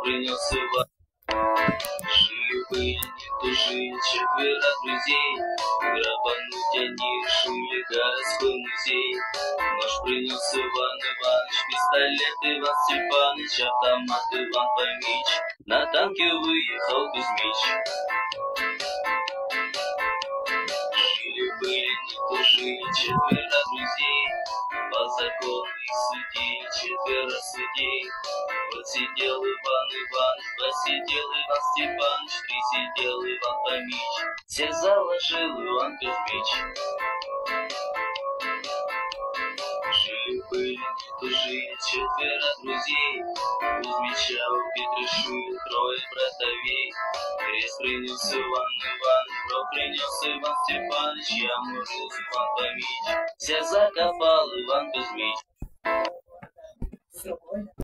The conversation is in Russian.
принес Иван. Жили-были, не тужили, четверо друзей. Грабануть они решили городской музей. Нож принес Иван Иваныч, пистолет Иван Степаныч, автомат Иван Фомич. На танке выехал Кузьмич. Жили-были, не тужили, четверо друзей. По закону их судили четверо судей. Вот сидел Иван Иваныч, два сидел Иван Степаныч, три сидел Иван Фомич. Всех заложил Иван Кузьмич. Жили-были, не тужили, четверо друзей. Кузьмича упетрушили трое братовей. Крест принес Иван Иваныч, гроб принес Иван Степаныч, яму рыл Иван Фомич. Всех закопал Иван Кузьмич.